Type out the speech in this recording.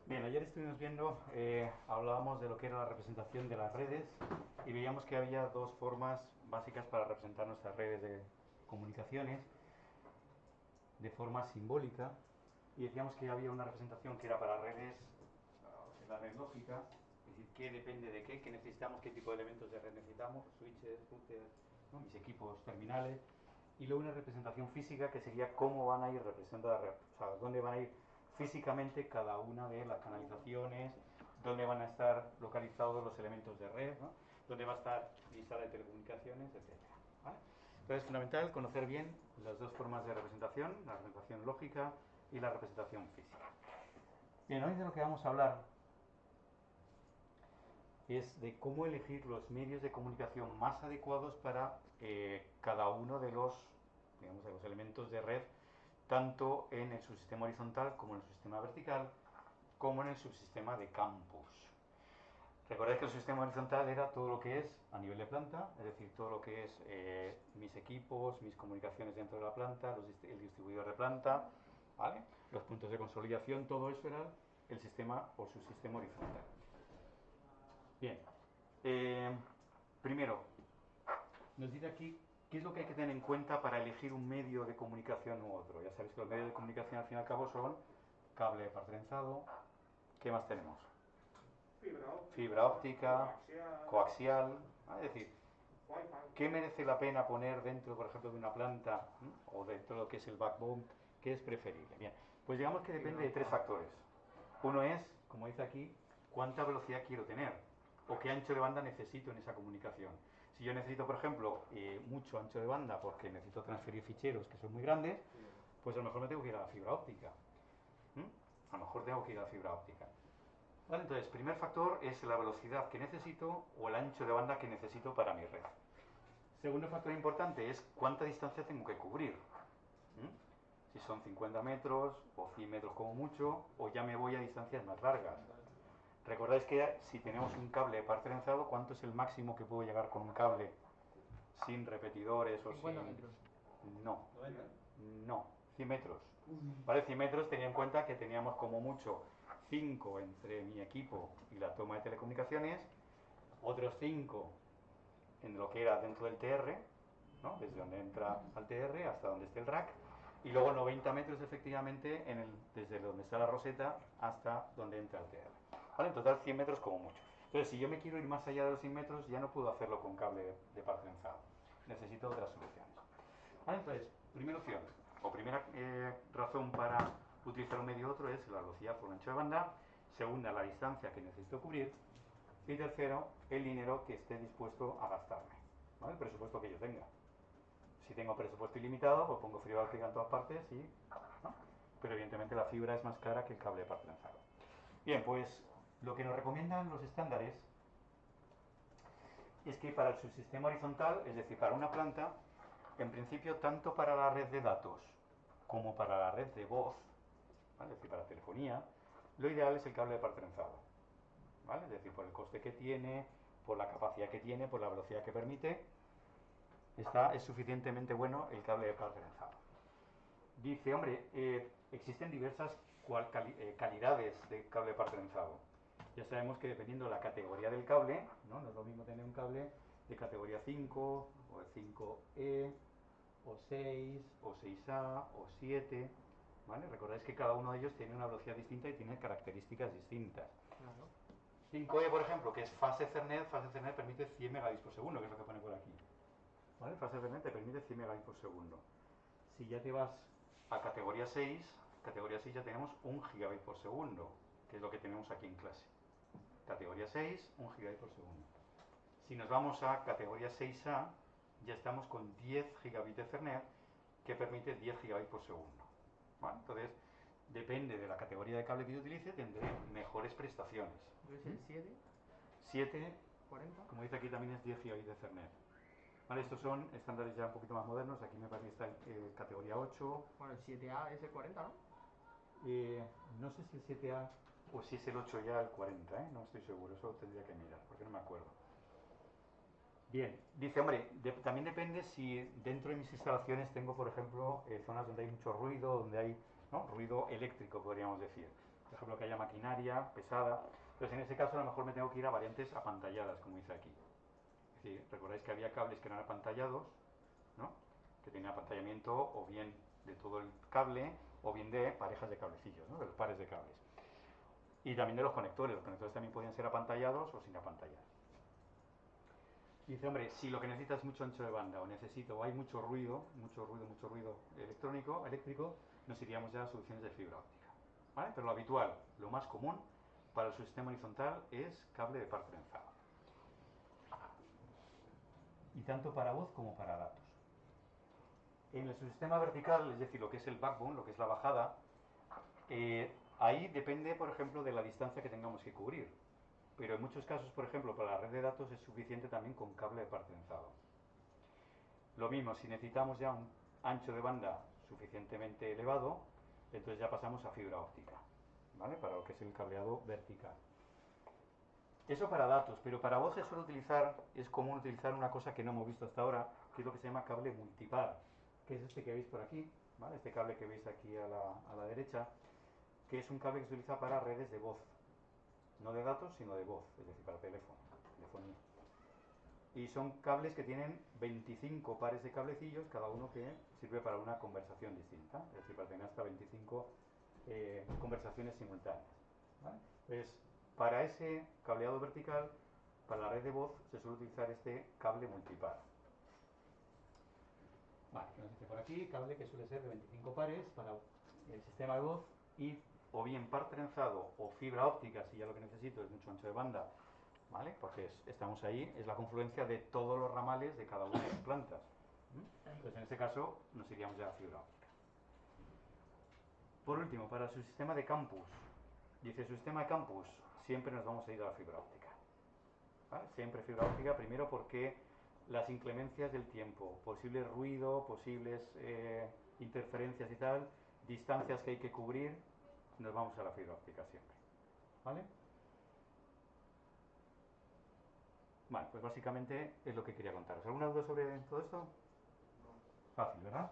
Bien, ayer estuvimos viendo, hablábamos de lo que era la representación de las redes y veíamos que había dos formas básicas para representar nuestras redes de comunicaciones de forma simbólica y decíamos que había una representación que era para redes, la red lógica, es decir, qué depende de qué necesitamos, qué tipo de elementos de red necesitamos, switches, routers, ¿no? Mis equipos terminales, y luego una representación física que sería cómo van a ir representando la red, o sea, dónde van a ir físicamente cada una de las canalizaciones, dónde van a estar localizados los elementos de red, ¿no? Dónde va a estar mi sala de telecomunicaciones, etcétera. ¿Vale? Entonces es fundamental conocer bien las dos formas de representación, la representación lógica y la representación física. Bien, hoy de lo que vamos a hablar es de cómo elegir los medios de comunicación más adecuados para cada uno de los, digamos, de los elementos de red, tanto en el subsistema horizontal como en el subsistema vertical, como en el subsistema de campus. Recordad que el sistema horizontal era todo lo que es a nivel de planta, es decir, todo lo que es mis equipos, mis comunicaciones dentro de la planta, el distribuidor de planta, ¿vale? Los puntos de consolidación, todo eso era el sistema o subsistema horizontal. Bien, primero, nos dice aquí qué es lo que hay que tener en cuenta para elegir un medio de comunicación u otro. Ya sabéis que los medios de comunicación al fin y al cabo son cable de par trenzado, ¿qué más tenemos? Fibra óptica, coaxial, es decir, ¿qué merece la pena poner dentro, por ejemplo, de una planta o dentro de lo que es el backbone? ¿Qué es preferible? Bien, pues digamos que depende de tres factores. Uno es, como dice aquí, cuánta velocidad quiero tener o qué ancho de banda necesito en esa comunicación. Si yo necesito, por ejemplo, mucho ancho de banda porque necesito transferir ficheros que son muy grandes, pues a lo mejor me tengo que ir a la fibra óptica. A lo mejor tengo que ir a la fibra óptica. Vale, entonces, primer factor es la velocidad que necesito o el ancho de banda que necesito para mi red. Segundo factor importante es cuánta distancia tengo que cubrir. Si son 50 metros o 100 metros como mucho, o ya me voy a distancias más largas. Recordáis que si tenemos un cable de par trenzado, ¿cuánto es el máximo que puedo llegar con un cable sin repetidores o 50 sin...? metros. No, no, 100 metros. ¿Vale? 100 metros tenía en cuenta que teníamos como mucho 5 entre mi equipo y la toma de telecomunicaciones, otros 5 en lo que era dentro del TR, ¿no? Desde donde entra al TR hasta donde esté el rack, y luego 90 metros efectivamente desde donde está la roseta hasta donde entra el TR. ¿Vale? En total 100 metros como mucho. Entonces, si yo me quiero ir más allá de los 100 metros, ya no puedo hacerlo con cable de par trenzado. Necesito otras soluciones. ¿Vale? Entonces, primera opción, o primera razón para utilizar un medio u otro es la velocidad por el ancho de banda. Segunda, la distancia que necesito cubrir. Y tercero, el dinero que esté dispuesto a gastarme. ¿Vale? El presupuesto que yo tenga. Si tengo presupuesto ilimitado, pues pongo fibra óptica en todas partes, y, ¿no? Pero evidentemente la fibra es más cara que el cable de par trenzado. Bien, pues lo que nos recomiendan los estándares es que para el subsistema horizontal, es decir, para una planta, en principio, tanto para la red de datos como para la red de voz, ¿vale? Es decir, para telefonía, lo ideal es el cable de par trenzado. ¿Vale? Es decir, por el coste que tiene, por la capacidad que tiene, por la velocidad que permite, es suficientemente bueno el cable de par trenzado. Dice, hombre, existen diversas calidades de cable de par trenzado. Ya sabemos que dependiendo de la categoría del cable, no es lo mismo tener un cable de categoría 5 o de 5E o 6 o 6A o 7. ¿Vale? Recordáis que cada uno de ellos tiene una velocidad distinta y tiene características distintas. Claro. 5E, por ejemplo, que es fase Ethernet permite 100 megabits por segundo, que es lo que pone por aquí. ¿Vale? Fase Ethernet te permite 100 megabits por segundo. Si ya te vas a categoría 6 ya tenemos 1 gigabit por segundo, que es lo que tenemos aquí en clase. Categoría 6, 1 gigabit por segundo. Si nos vamos a categoría 6A, ya estamos con 10 gigabit de Ethernet, que permite 10 gigabit por segundo. ¿Vale? Entonces, depende de la categoría de cable que yo utilice, tendré mejores prestaciones. Entonces el 7, 7, 40. como dice aquí, también es 10 gigabit de Ethernet. Vale, estos son estándares ya un poquito más modernos. Aquí me parece que está categoría 8. Bueno, el 7A es el 40, ¿no? No sé si el 7A o si es el 8 ya el 40, ¿eh? No estoy seguro, eso tendría que mirar, porque no me acuerdo. Bien, dice, hombre, también depende si dentro de mis instalaciones tengo, por ejemplo, zonas donde hay mucho ruido, donde hay, ¿no?, ruido eléctrico, podríamos decir. Por ejemplo, que haya maquinaria pesada. Entonces, en ese caso, a lo mejor me tengo que ir a variantes apantalladas, como dice aquí. Es decir, recordáis que había cables que eran apantallados, ¿no? Que tenían apantallamiento o bien de todo el cable o bien de parejas de cablecillos, ¿no? De los pares de cables. Y también de los conectores también podían ser apantallados o sin apantallar. Y dice, hombre, si lo que necesitas es mucho ancho de banda o hay mucho ruido eléctrico, nos iríamos ya a soluciones de fibra óptica. ¿Vale? Pero lo habitual, lo más común para el sistema horizontal es cable de par trenzado. Y tanto para voz como para datos. En el subsistema vertical, es decir, lo que es el backbone, lo que es la bajada, ahí depende, por ejemplo, de la distancia que tengamos que cubrir. Pero en muchos casos, por ejemplo, para la red de datos es suficiente también con cable de par trenzado. Lo mismo, si necesitamos ya un ancho de banda suficientemente elevado, entonces ya pasamos a fibra óptica, ¿vale? Para lo que es el cableado vertical. Eso para datos, pero para voz es común utilizar una cosa que no hemos visto hasta ahora, que es lo que se llama cable multipar, que es este que veis por aquí, ¿vale? Este cable que veis aquí a la derecha, que es un cable que se utiliza para redes de voz, no de datos, sino de voz, es decir, para teléfono, telefonía. Y son cables que tienen 25 pares de cablecillos, cada uno que sirve para una conversación distinta, es decir, para tener hasta 25 conversaciones simultáneas, ¿vale? Entonces, para ese cableado vertical, para la red de voz, se suele utilizar este cable multipar. Vale, que nos dice por aquí, cable que suele ser de 25 pares para el sistema de voz y o bien par trenzado o fibra óptica, si ya lo que necesito es mucho ancho de banda, ¿vale? Porque estamos ahí, es la confluencia de todos los ramales de cada una de las plantas. Entonces, en este caso, nos iríamos ya a fibra óptica. Por último, para su sistema de campus, dice su sistema de campus, siempre nos vamos a ir a la fibra óptica. ¿Vale? Siempre fibra óptica, primero porque las inclemencias del tiempo, posible ruido, posibles interferencias y tal, distancias que hay que cubrir, nos vamos a la fibra óptica siempre. ¿Vale? Vale, pues básicamente es lo que quería contaros. ¿Alguna duda sobre todo esto? Fácil, ¿verdad?